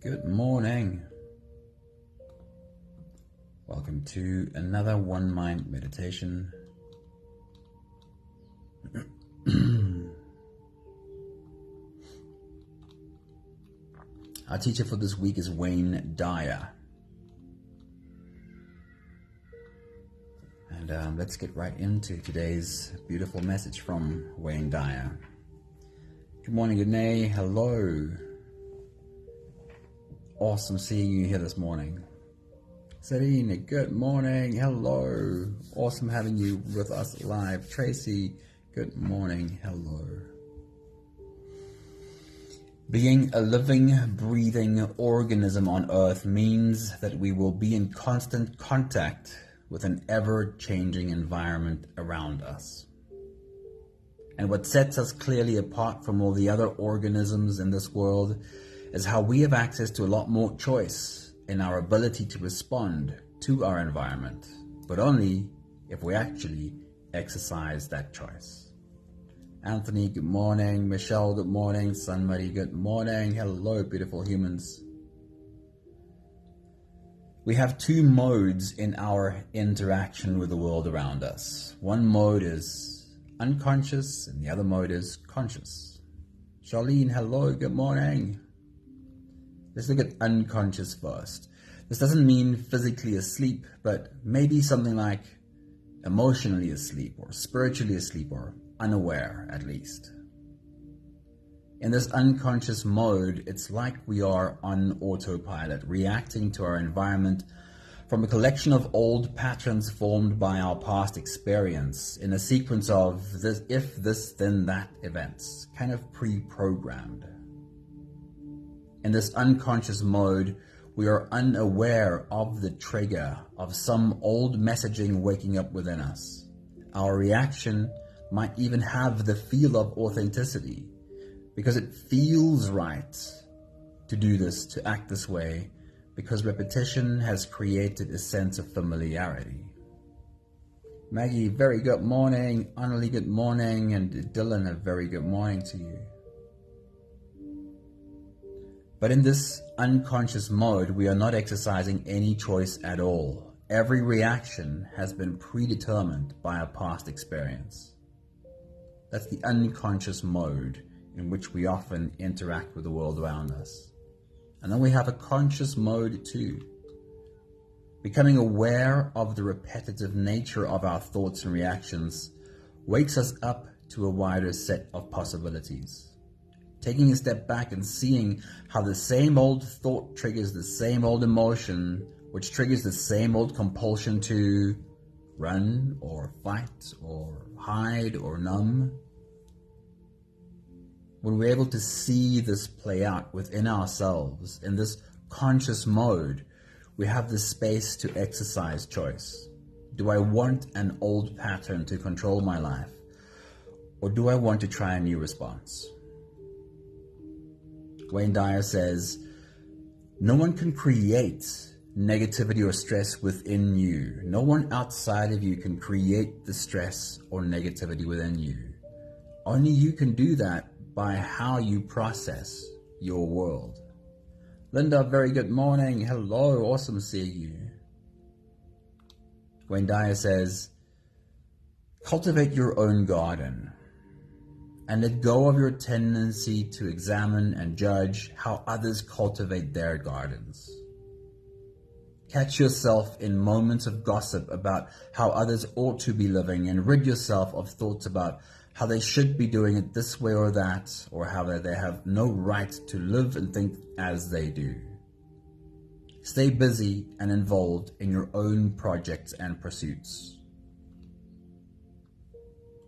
Good morning. Welcome to another One Mind meditation. Our teacher for this week is Wayne Dyer. And let's get right into today's beautiful message from Wayne Dyer. Good morning, good day, hello. Awesome seeing you here this morning. Serene, good morning, hello. Awesome having you with us live. Tracy, good morning, hello. Being a living, breathing organism on Earth means that we will be in constant contact with an ever-changing environment around us. And what sets us clearly apart from all the other organisms in this world is how we have access to a lot more choice in our ability to respond to our environment, but only if we actually exercise that choice. Anthony, good morning. Michelle, good morning. Sunmuddy, good morning. Hello, beautiful humans. We have two modes in our interaction with the world around us. One mode is unconscious and the other mode is conscious. Charlene, hello, good morning. Let's look at unconscious first. This doesn't mean physically asleep, but maybe something like emotionally asleep or spiritually asleep or unaware at least. In this unconscious mode, it's like we are on autopilot, reacting to our environment from a collection of old patterns formed by our past experience in a sequence of this, if this, then that events, kind of pre-programmed. In this unconscious mode, we are unaware of the trigger of some old messaging waking up within us. Our reaction might even have the feel of authenticity because it feels right to do this, to act this way, because repetition has created a sense of familiarity. Maggie, very good morning. Annalie, good morning. And Dylan, a very good morning to you. But in this unconscious mode, we are not exercising any choice at all. Every reaction has been predetermined by our past experience. That's the unconscious mode in which we often interact with the world around us. And then we have a conscious mode too. Becoming aware of the repetitive nature of our thoughts and reactions wakes us up to a wider set of possibilities. Taking a step back and seeing how the same old thought triggers the same old emotion, which triggers the same old compulsion to run or fight or hide or numb. When we're able to see this play out within ourselves in this conscious mode, we have the space to exercise choice. Do I want an old pattern to control my life, or do I want to try a new response? Wayne Dyer says, no one can create negativity or stress within you. No one outside of you can create the stress or negativity within you. Only you can do that by how you process your world. Linda, very good morning. Hello, awesome seeing you. Wayne Dyer says, cultivate your own garden and let go of your tendency to examine and judge how others cultivate their gardens. Catch yourself in moments of gossip about how others ought to be living and rid yourself of thoughts about how they should be doing it this way or that, or how they have no right to live and think as they do. Stay busy and involved in your own projects and pursuits.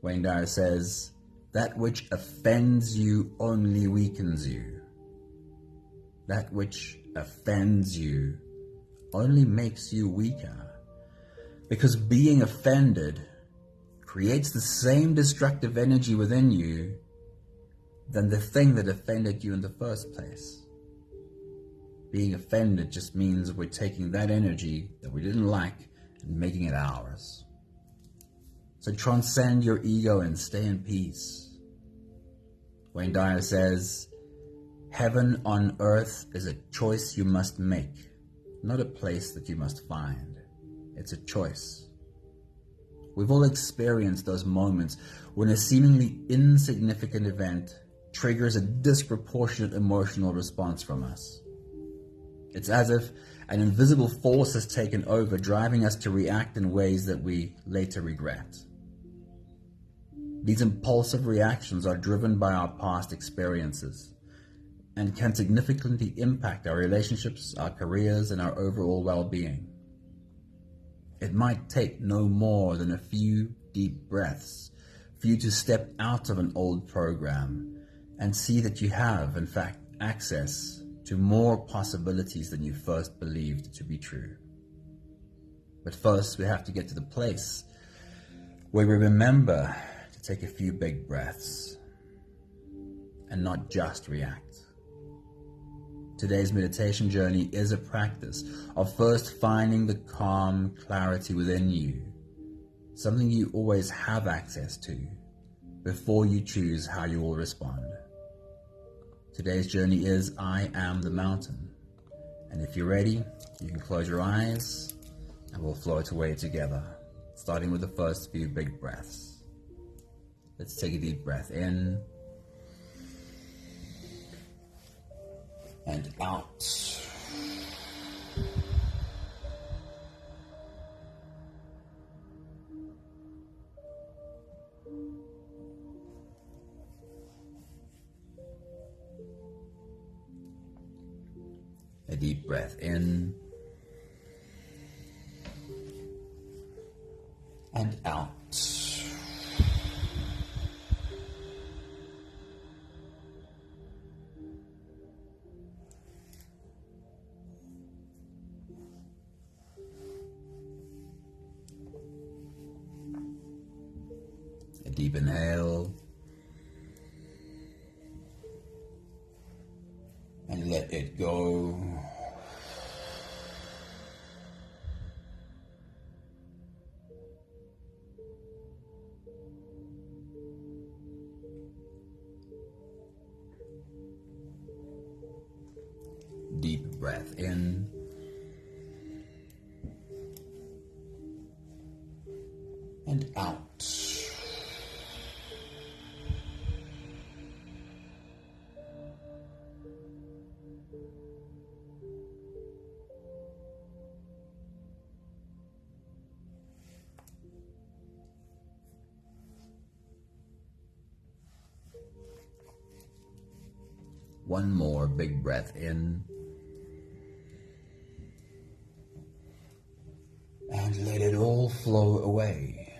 Wayne Dyer says, that which offends you only weakens you. That which offends you only makes you weaker. Because being offended creates the same destructive energy within you than the thing that offended you in the first place. Being offended just means we're taking that energy that we didn't like and making it ours. So transcend your ego and stay in peace. Wayne Dyer says, Heaven on earth is a choice you must make, not a place that you must find. It's a choice. We've all experienced those moments when a seemingly insignificant event triggers a disproportionate emotional response from us. It's as if an invisible force has taken over, driving us to react in ways that we later regret. These impulsive reactions are driven by our past experiences and can significantly impact our relationships, our careers, and our overall well-being. It might take no more than a few deep breaths for you to step out of an old program and see that you have, in fact, access to more possibilities than you first believed to be true. But first, we have to get to the place where we remember to take a few big breaths and not just react. Today's meditation journey is a practice of first finding the calm clarity within you, something you always have access to, before you choose how you will respond. Today's journey is I am the mountain. And if you're ready, you can close your eyes and we'll float away together, starting with the first few big breaths. Let's take a deep breath in and out. A deep breath in and out. A deep inhale and let it go. Deep breath in and out. One more big breath in and let it all flow away.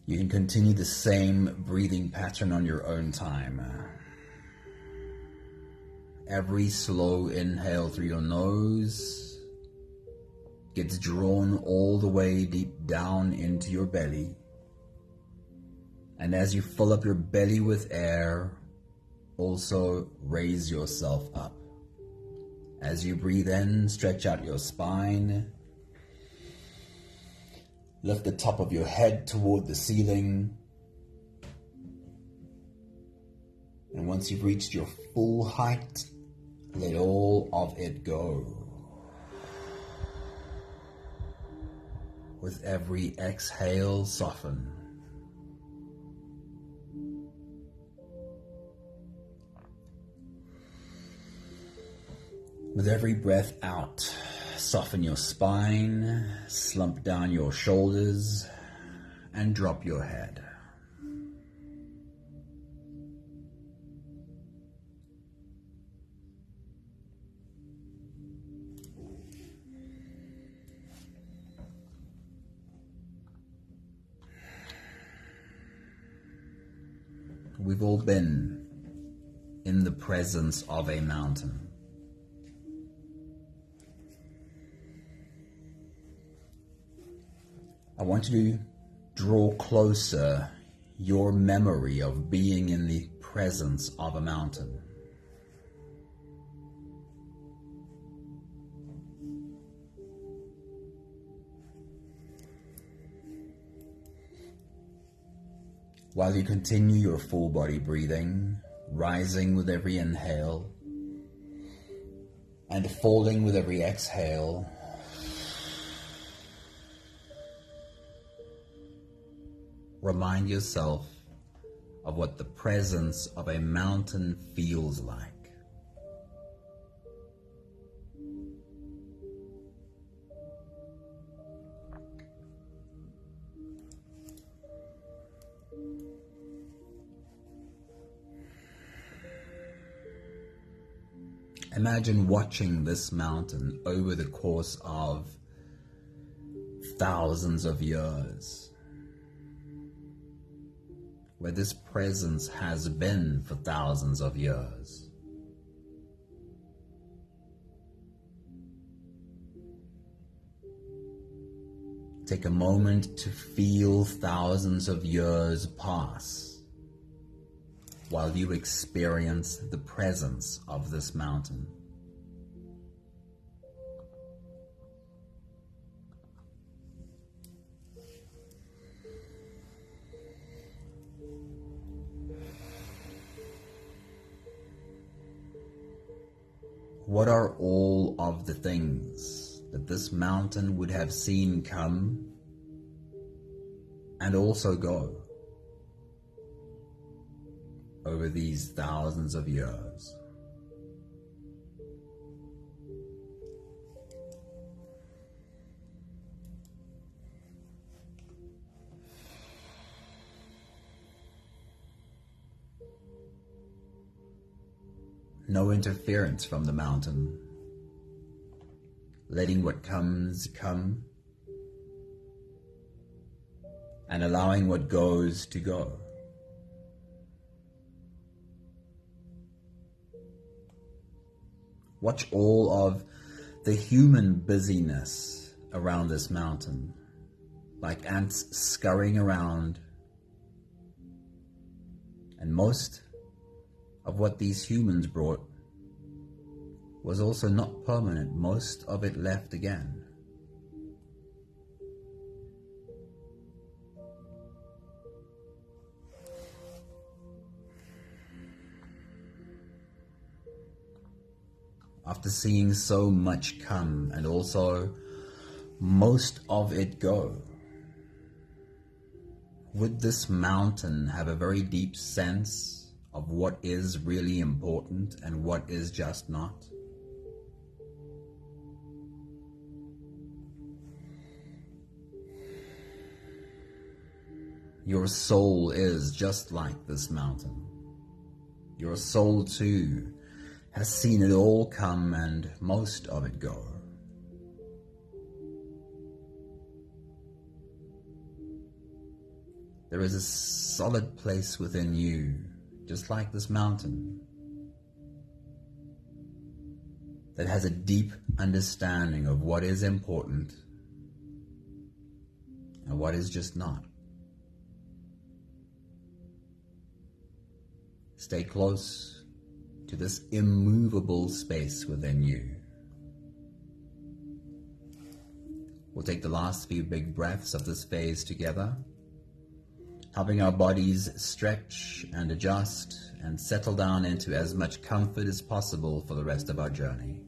You can continue the same breathing pattern on your own time. Every slow inhale through your nose gets drawn all the way deep down into your belly. And as you fill up your belly with air, also raise yourself up. As you breathe in, stretch out your spine. Lift the top of your head toward the ceiling. And once you've reached your full height, let all of it go. With every exhale, soften. With every breath out, soften your spine, slump down your shoulders, and drop your head. We've all been in the presence of a mountain. I want you to draw closer your memory of being in the presence of a mountain. While you continue your full body breathing, rising with every inhale and falling with every exhale, remind yourself of what the presence of a mountain feels like. Imagine watching this mountain over the course of thousands of years, where this presence has been for thousands of years. Take a moment to feel thousands of years pass while you experience the presence of this mountain. What are all of the things that this mountain would have seen come and also go over these thousands of years? No interference from the mountain, letting what comes come and allowing what goes to go. Watch all of the human busyness around this mountain, like ants scurrying around, and most of what these humans brought was also not permanent. Most of it left again. After seeing so much come and also most of it go, would this mountain have a very deep sense of what is really important and what is just not? Your soul is just like this mountain. Your soul too has seen it all come and most of it go. There is a solid place within you, just like this mountain, that has a deep understanding of what is important and what is just not. Stay close to this immovable space within you. We'll take the last few big breaths of this phase together, helping our bodies stretch and adjust and settle down into as much comfort as possible for the rest of our journey.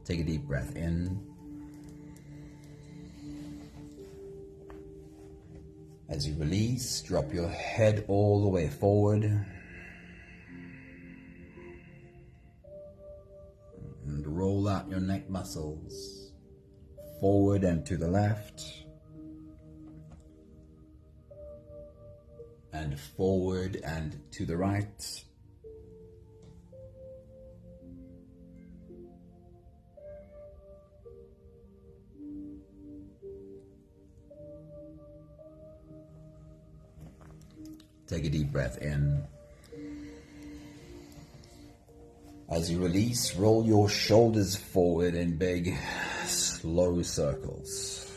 Take a deep breath in. As you release, drop your head all the way forward and roll out your neck muscles forward and to the left and forward and to the right. Take a deep breath in. As you release, roll your shoulders forward in big, slow circles.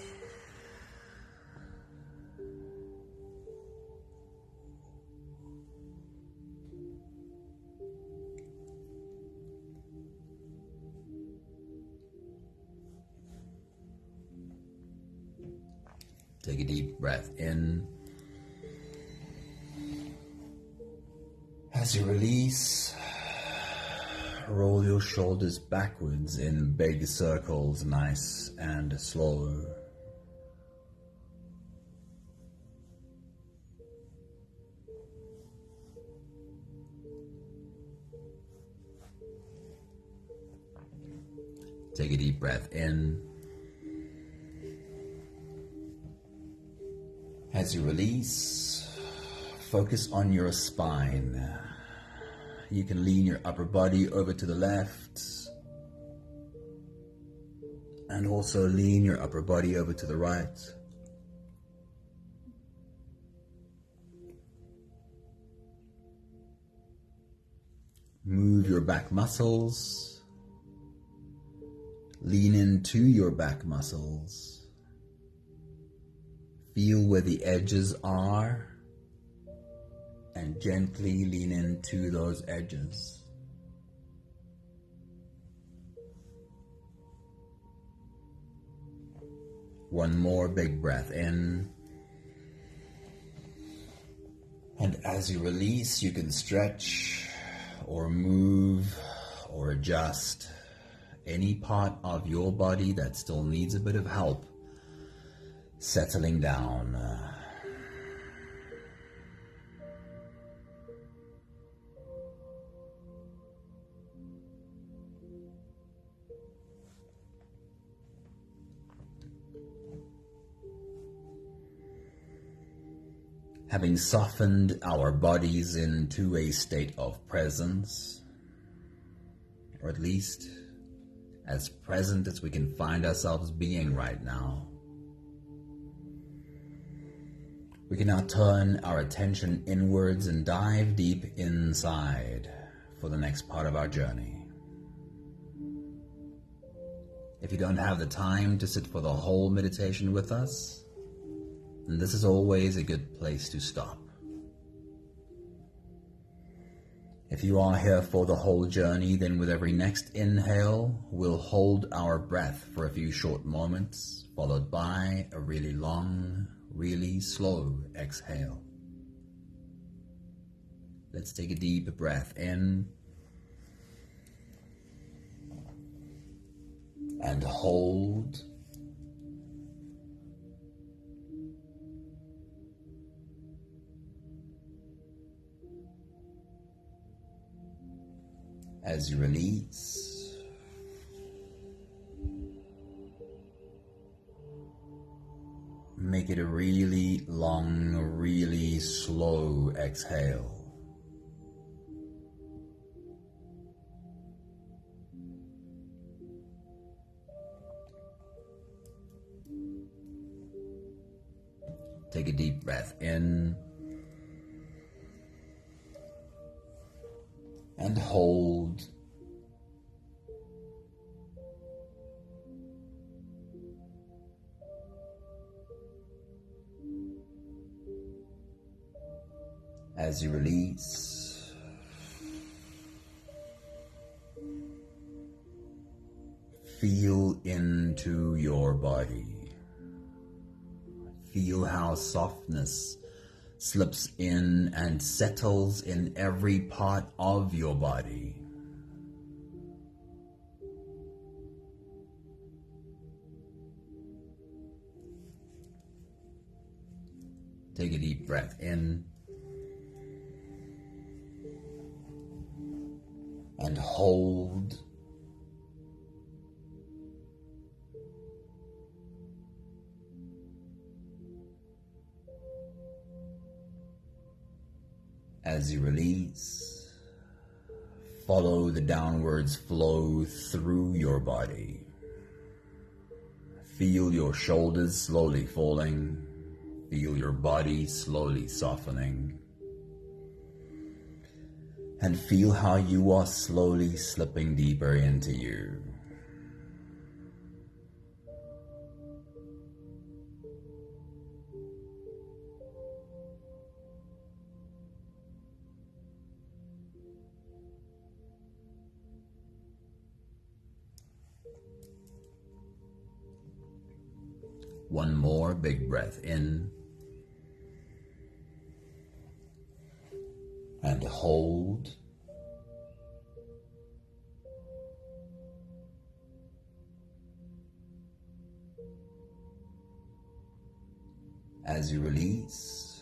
Take a deep breath in. As you release, roll your shoulders backwards in big circles, nice and slow. Take a deep breath in. As you release, focus on your spine. You can lean your upper body over to the left and also lean your upper body over to the right. Move your back muscles. Lean into your back muscles. Feel where the edges are and gently lean into those edges. One more big breath in. And as you release, you can stretch or move or adjust any part of your body that still needs a bit of help settling down. Having softened our bodies into a state of presence, or at least as present as we can find ourselves being right now, we can now turn our attention inwards and dive deep inside for the next part of our journey. If you don't have the time to sit for the whole meditation with us, then this is always a good place to stop. If you are here for the whole journey, then with every next inhale, we'll hold our breath for a few short moments, followed by a really long, really slow exhale. Let's take a deep breath in and hold. As you release, make it a really long, really slow exhale. Take a deep breath in and hold. As you release, feel into your body. Feel how softness slips in and settles in every part of your body. Take a deep breath in and hold. As you release, follow the downwards flow through your body. Feel your shoulders slowly falling. Feel your body slowly softening. And feel how you are slowly slipping deeper into you. One more big breath in and hold. As you release,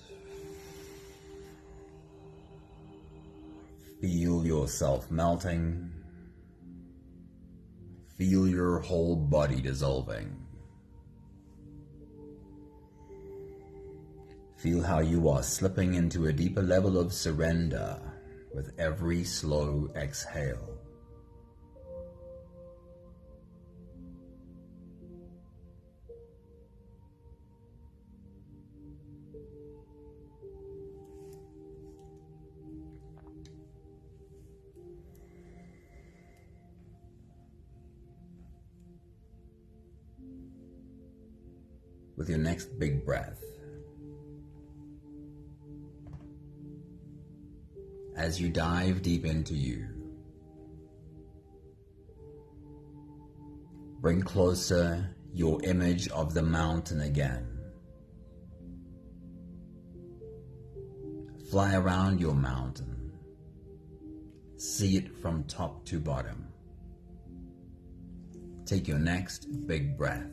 feel yourself melting. Feel your whole body dissolving. Feel how you are slipping into a deeper level of surrender with every slow exhale. With your next big breath, as you dive deep into you, bring closer your image of the mountain again. Fly around your mountain. See it from top to bottom. Take your next big breath.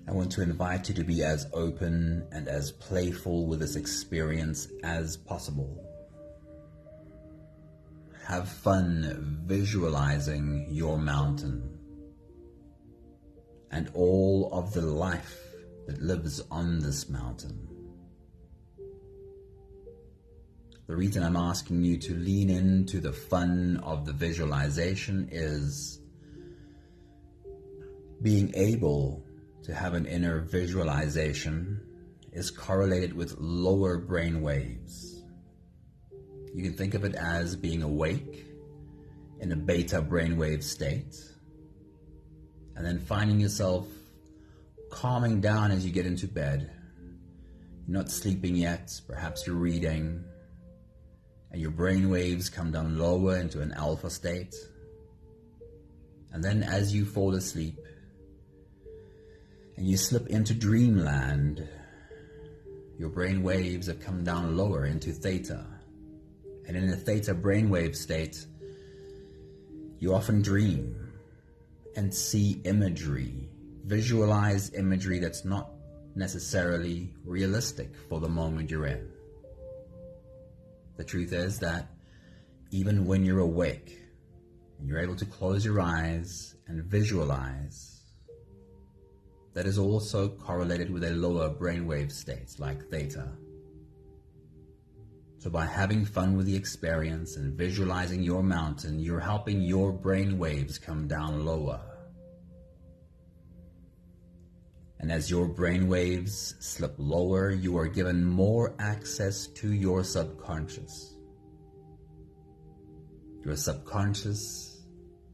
I want to invite you to be as open and as playful with this experience as possible. Have fun visualizing your mountain and all of the life that lives on this mountain. The reason I'm asking you to lean into the fun of the visualization is being able to have an inner visualization is correlated with lower brain waves. You can think of it as being awake in a beta brainwave state, and then finding yourself calming down as you get into bed. You're not sleeping yet, perhaps you're reading, and your brain waves come down lower into an alpha state. And then as you fall asleep, and you slip into dreamland, your brain waves have come down lower into theta. And in a theta brainwave state, you often dream and see imagery, visualize imagery that's not necessarily realistic for the moment you're in. The truth is that even when you're awake, and you're able to close your eyes and visualize, that is also correlated with a lower brainwave state like theta. So by having fun with the experience and visualizing your mountain, you're helping your brain waves come down lower. And as your brain waves slip lower, you are given more access to your subconscious. Your subconscious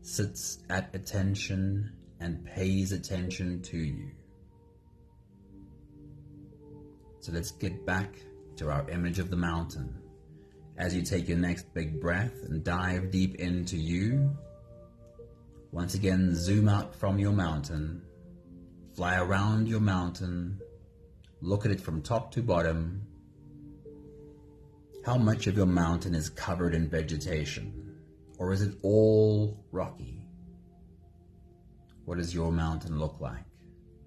sits at attention and pays attention to you. So let's get back to our image of the mountain. As you take your next big breath and dive deep into you, once again zoom out from your mountain, fly around your mountain, look at it from top to bottom. How much of your mountain is covered in vegetation? Or is it all rocky? What does your mountain look like?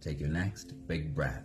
Take your next big breath.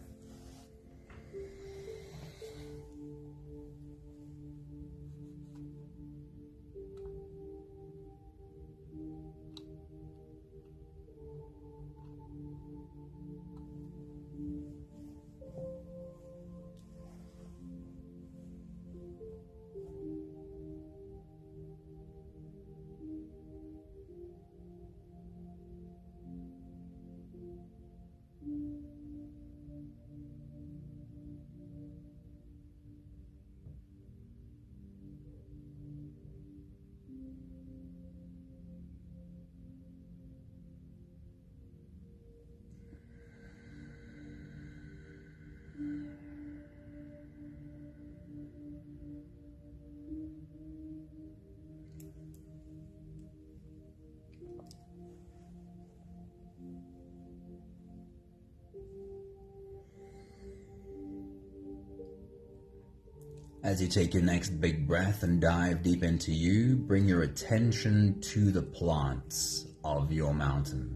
As you take your next big breath and dive deep into you, bring your attention to the plants of your mountain.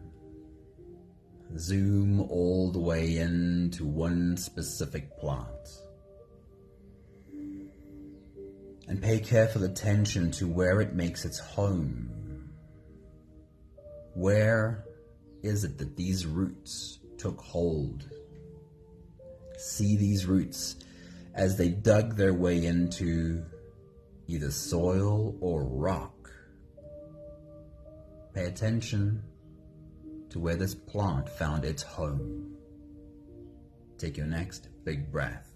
Zoom all the way into one specific plant. And pay careful attention to where it makes its home. Where is it that these roots took hold? See these roots as they dug their way into either soil or rock. Pay attention to where this plant found its home. Take your next big breath.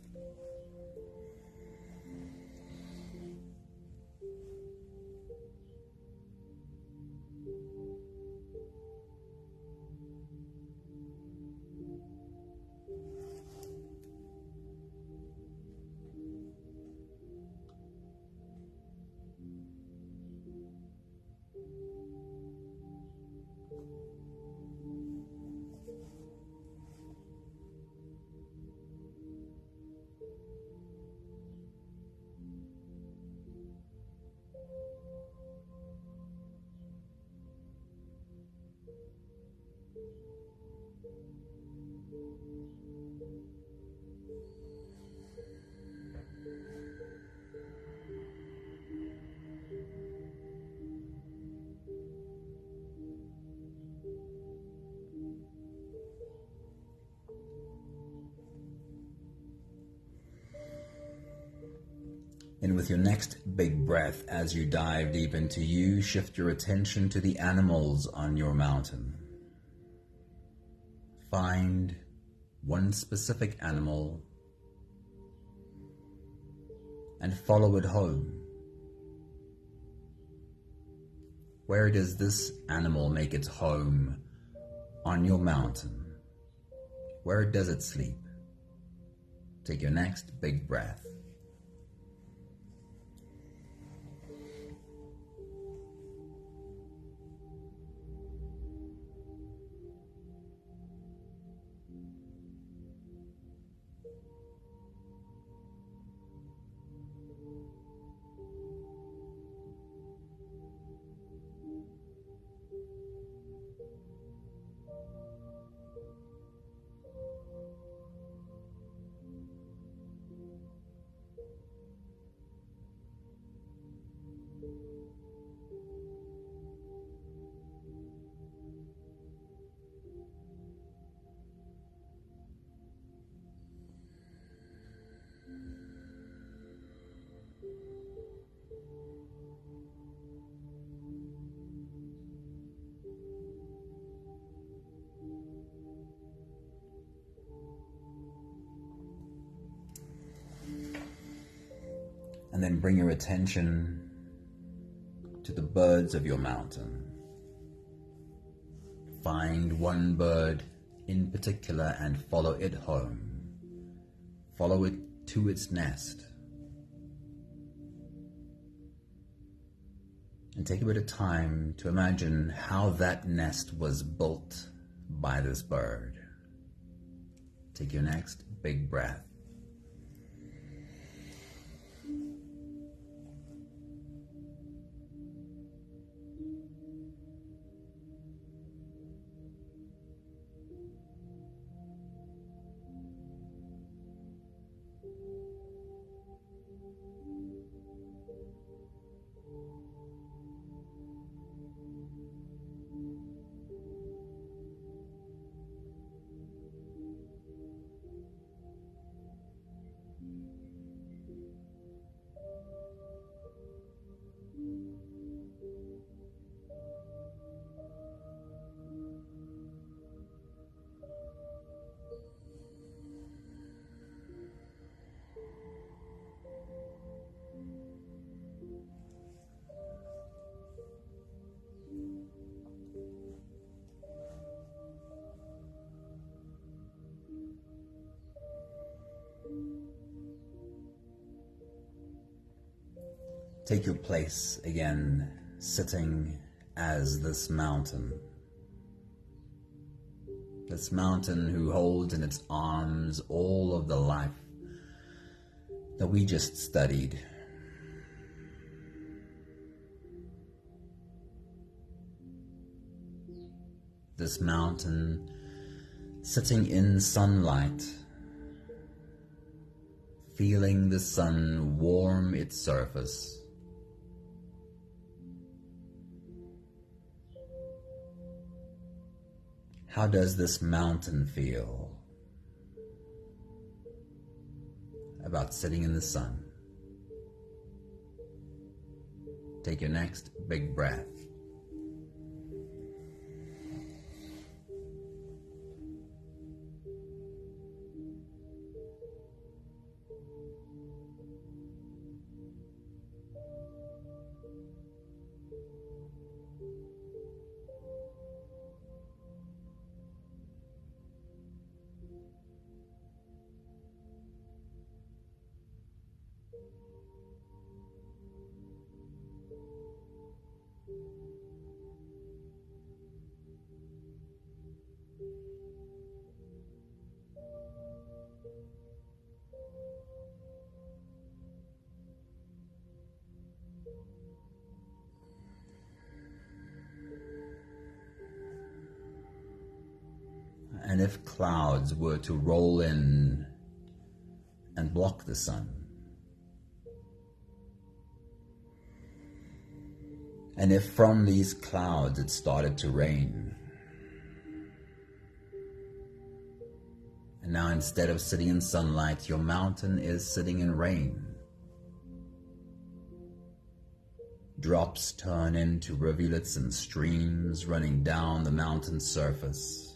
And with your next big breath, as you dive deep into you, shift your attention to the animals on your mountain. Find one specific animal and follow it home. Where does this animal make its home on your mountain? Where does it sleep? Take your next big breath. And then bring your attention to the birds of your mountain. Find one bird in particular and follow it home. Follow it to its nest. And take a bit of time to imagine how that nest was built by this bird. Take your next big breath. Take your place again, sitting as this mountain. This mountain who holds in its arms all of the life that we just studied. This mountain sitting in sunlight, feeling the sun warm its surface. How does this mountain feel about sitting in the sun? Take your next big breath. And if clouds were to roll in and block the sun, and if from these clouds it started to rain, and now instead of sitting in sunlight, your mountain is sitting in rain. Drops turn into rivulets and streams running down the mountain's surface.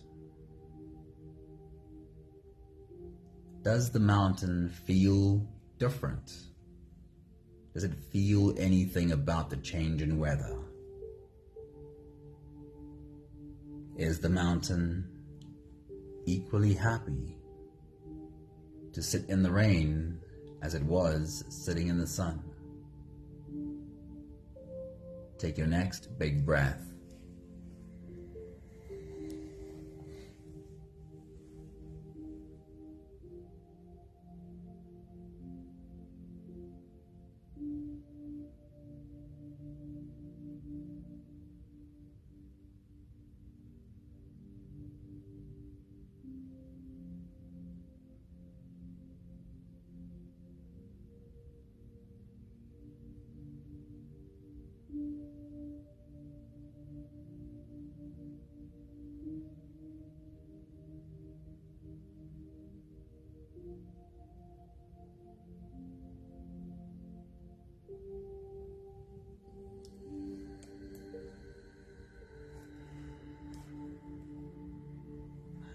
Does the mountain feel different? Does it feel anything about the change in weather? Is the mountain equally happy to sit in the rain as it was sitting in the sun? Take your next big breath.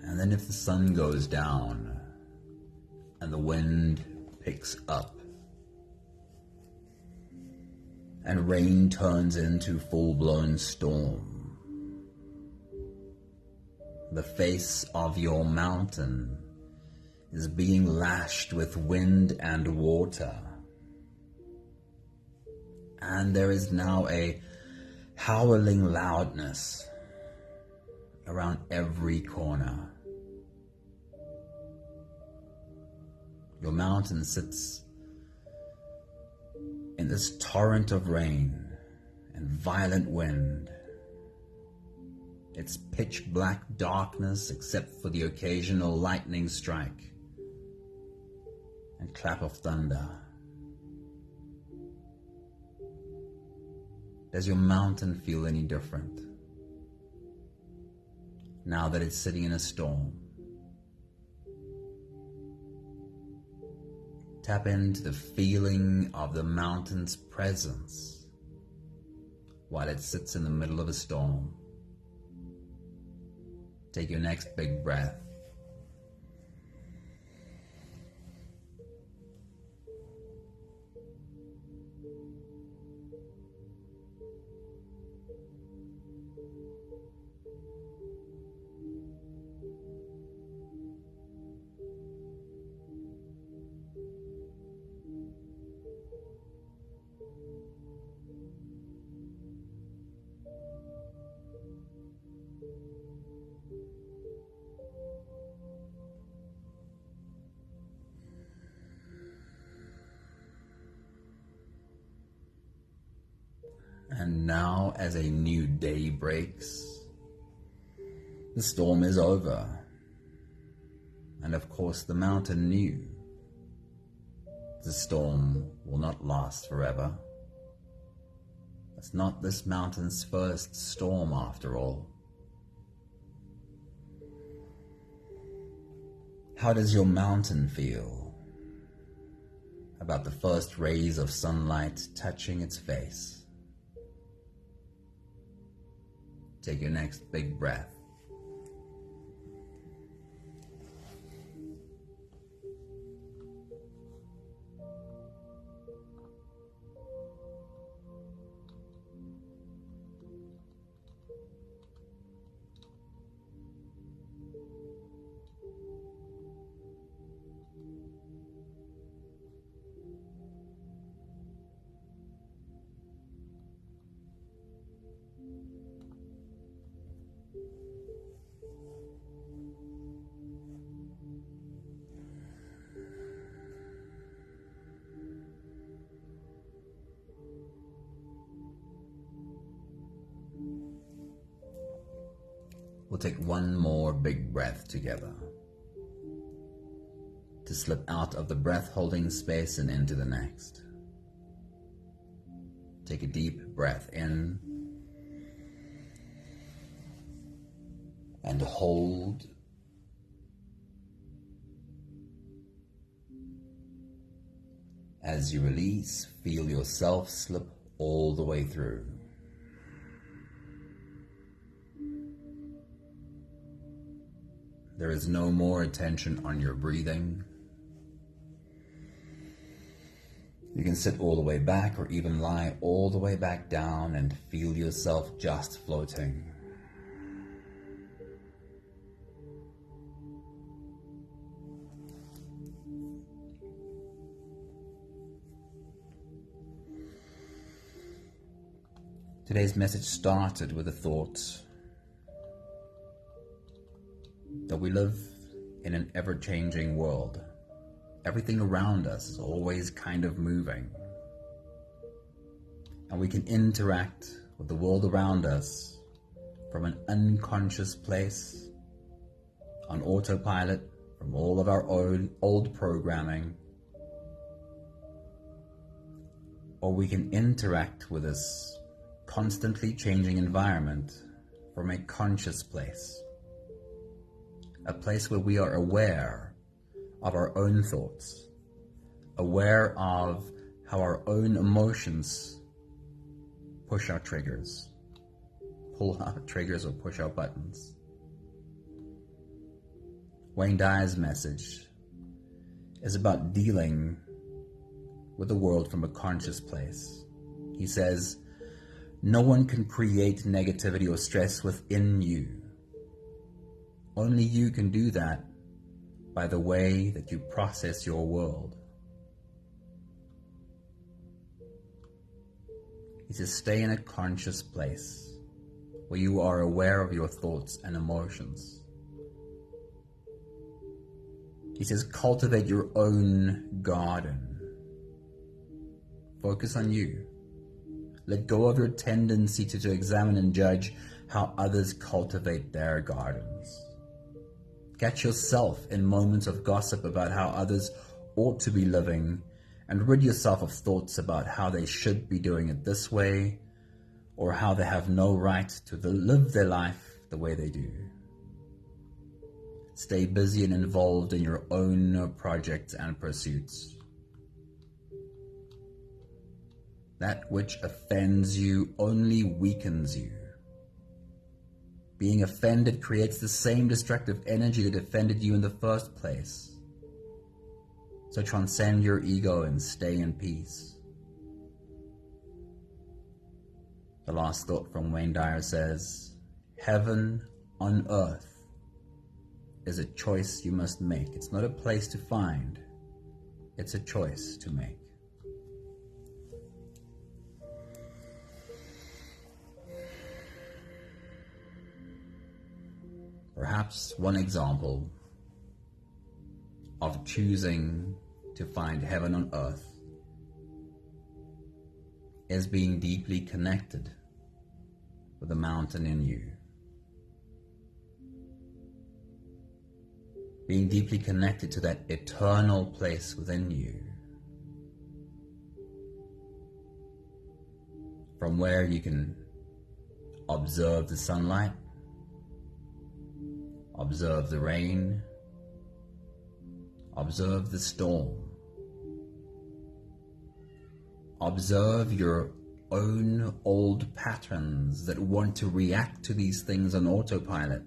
And then if the sun goes down and the wind picks up and rain turns into full-blown storm, the face of your mountain is being lashed with wind and water. And there is now a howling loudness around every corner. Your mountain sits in this torrent of rain and violent wind. It's pitch black darkness except for the occasional lightning strike and clap of thunder. Does your mountain feel any different now that it's sitting in a storm? Tap into the feeling of the mountain's presence while it sits in the middle of a storm. Take your next big breath. And now, as a new day breaks, the storm is over. And of course, the mountain knew the storm will not last forever. It's not this mountain's first storm after all. How does your mountain feel about the first rays of sunlight touching its face? Take your next big breath. We'll take one more big breath together to slip out of the breath-holding space and into the next. Take a deep breath in and hold. As you release, feel yourself slip all the way through. There is no more attention on your breathing. You can sit all the way back or even lie all the way back down and feel yourself just floating. Today's message started with a thought that we live in an ever-changing world. Everything around us is always kind of moving. And we can interact with the world around us from an unconscious place, on autopilot, from all of our own old programming. Or we can interact with this constantly changing environment from a conscious place. A place where we are aware of our own thoughts, aware of how our own emotions push our triggers, pull our triggers or push our buttons. Wayne Dyer's message is about dealing with the world from a conscious place. He says, no one can create negativity or stress within you. Only you can do that by the way that you process your world. He says, stay in a conscious place where you are aware of your thoughts and emotions. He says, cultivate your own garden. Focus on you. Let go of your tendency to examine and judge how others cultivate their gardens. Catch yourself in moments of gossip about how others ought to be living, and rid yourself of thoughts about how they should be doing it this way, or how they have no right to live their life the way they do. Stay busy and involved in your own projects and pursuits. That which offends you only weakens you. Being offended creates the same destructive energy that offended you in the first place. So transcend your ego and stay in peace. The last thought from Wayne Dyer says, heaven on earth is a choice you must make. It's not a place to find. It's a choice to make. Perhaps one example of choosing to find heaven on earth is being deeply connected with the mountain in you. Being deeply connected to that eternal place within you, from where you can observe the sunlight, observe the rain, observe the storm, observe your own old patterns that want to react to these things on autopilot,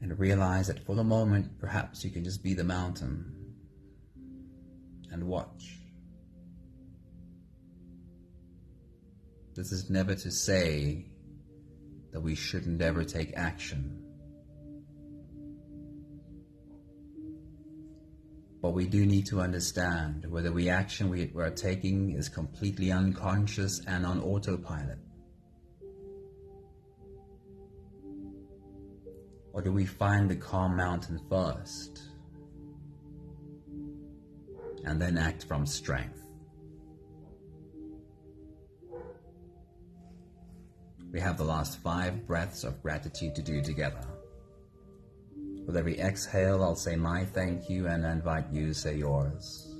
and realize that for the moment, perhaps you can just be the mountain and watch. This is never to say that we shouldn't ever take action. But we do need to understand whether the action we are taking is completely unconscious and on autopilot. Or do we find the calm mountain first and then act from strength? We have the last 5 breaths of gratitude to do together. With every exhale, I'll say my thank you and invite you to say yours.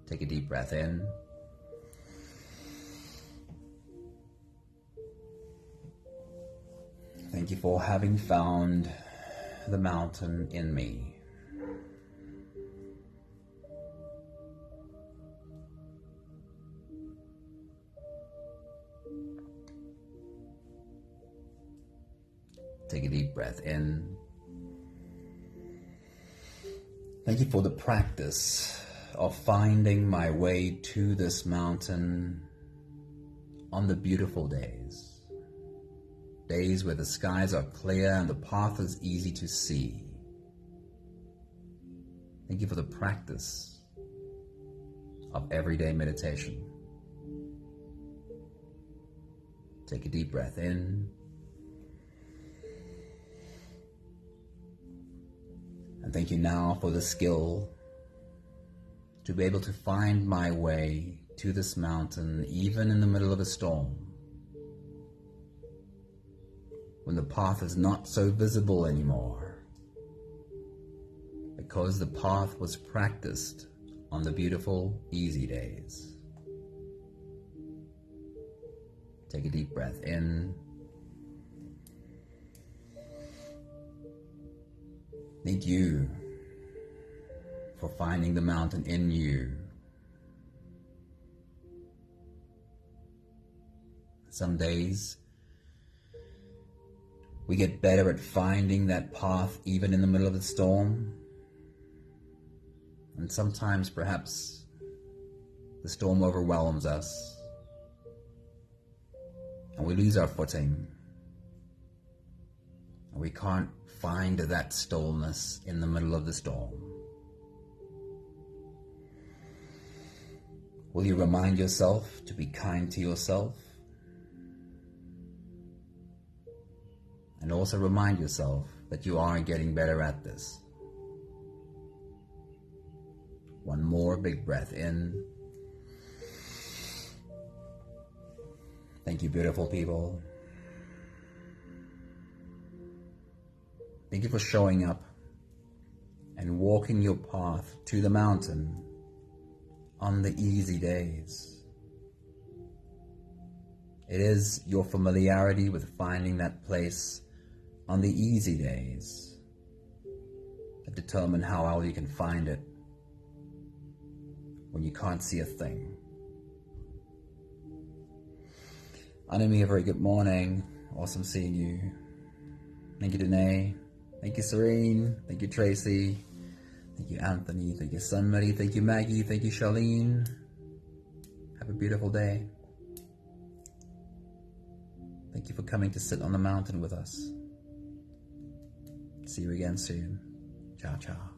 Take a deep breath in. Thank you for having found the mountain in me. Take a deep breath in. Thank you for the practice of finding my way to this mountain on the beautiful days. Days where the skies are clear and the path is easy to see. Thank you for the practice of everyday meditation. Take a deep breath in. And thank you now for the skill to be able to find my way to this mountain, even in the middle of a storm, when the path is not so visible anymore, because the path was practiced on the beautiful, easy days. Take a deep breath in. Thank you for finding the mountain in you. Some days we get better at finding that path even in the middle of the storm. And sometimes perhaps the storm overwhelms us and we lose our footing. And we can't find that stillness in the middle of the storm. Will you remind yourself to be kind to yourself? And also remind yourself that you are getting better at this. One more big breath in. Thank you, beautiful people. Thank you for showing up and walking your path to the mountain on the easy days. It is your familiarity with finding that place on the easy days that determine how well you can find it when you can't see a thing. Anami, a very good morning. Awesome seeing you. Thank you, Danae. Thank you, Serene. Thank you, Tracy. Thank you, Anthony. Thank you, Sunmary. Thank you, Maggie. Thank you, Charlene. Have a beautiful day. Thank you for coming to sit on the mountain with us. See you again soon. Ciao, ciao.